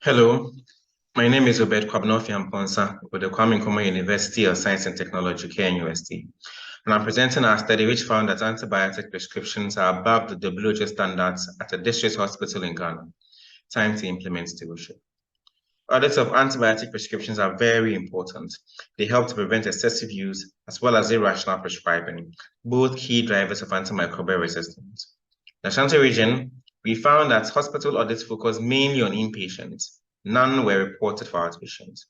Hello, my name is Obed Amponsah with the Kwame University of Science and Technology, KNUST, and I'm presenting our study which found that antibiotic prescriptions are above the WHO standards at a district hospital in Ghana. Time to implement stewardship. Audits of antibiotic prescriptions are very important. They help to prevent excessive use as well as irrational prescribing, both key drivers of antimicrobial resistance. In the Ashanti region, we found that hospital audits focus mainly on inpatients. None were reported for outpatients.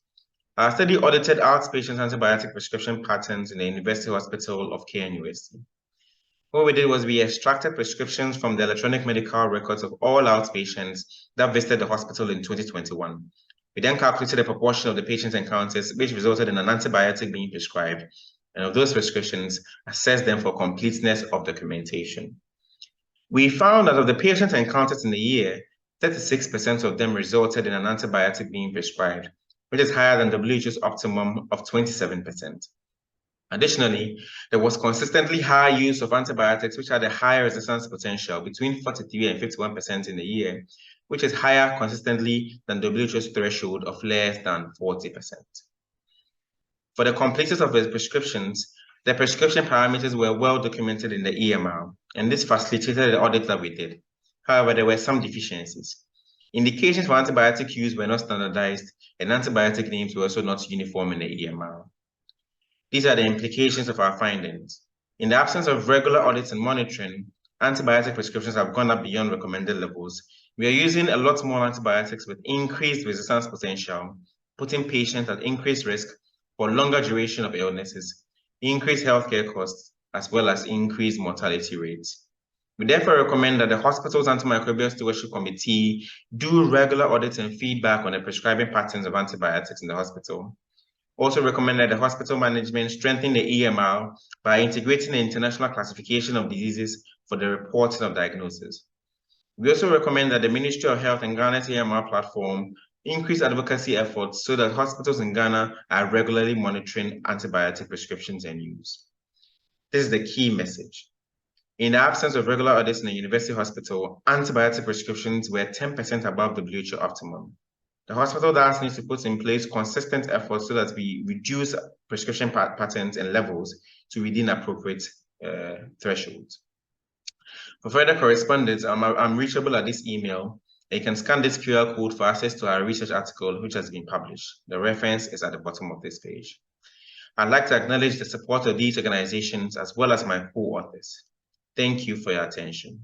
Our study audited outpatient antibiotic prescription patterns in the University Hospital of KNUST. What we did was we extracted prescriptions from the electronic medical records of all outpatients that visited the hospital in 2021. We then calculated the proportion of the patient encounters, which resulted in an antibiotic being prescribed, and of those prescriptions, assessed them for completeness of documentation. We found that of the patient encounters in the year, 36% of them resulted in an antibiotic being prescribed, which is higher than WHO's optimum of 27%. Additionally, there was consistently high use of antibiotics which had a higher resistance potential between 43 and 51% in the year, which is higher consistently than WHO's threshold of less than 40%. For the completeness of the prescriptions, the prescription parameters were well documented in the EMR, and this facilitated the audit that we did. However, there were some deficiencies. Indications for antibiotic use were not standardized, and antibiotic names were also not uniform in the EMR. These are the implications of our findings. In the absence of regular audits and monitoring, antibiotic prescriptions have gone up beyond recommended levels. We are using a lot more antibiotics with increased resistance potential, putting patients at increased risk for longer duration of illnesses, increased healthcare costs, as well as increased mortality rates. We therefore recommend that the hospital's antimicrobial stewardship committee do regular audits and feedback on the prescribing patterns of antibiotics in the hospital. Also recommend that the hospital management strengthen the EMR by integrating the international classification of diseases for the reporting of diagnosis. We also recommend that the Ministry of Health and Ghana's EMR platform increase advocacy efforts so that hospitals in Ghana are regularly monitoring antibiotic prescriptions and use. This is the key message. In the absence of regular audits in the university hospital, antibiotic prescriptions were 10% above the WHO optimum. The hospital thus needs to put in place consistent efforts so that we reduce prescription patterns and levels to within appropriate thresholds. For further correspondence, I'm reachable at this email. You can scan this QR code for access to our research article, which has been published. The reference is at the bottom of this page. I'd like to acknowledge the support of these organizations as well as my co-authors. Thank you for your attention.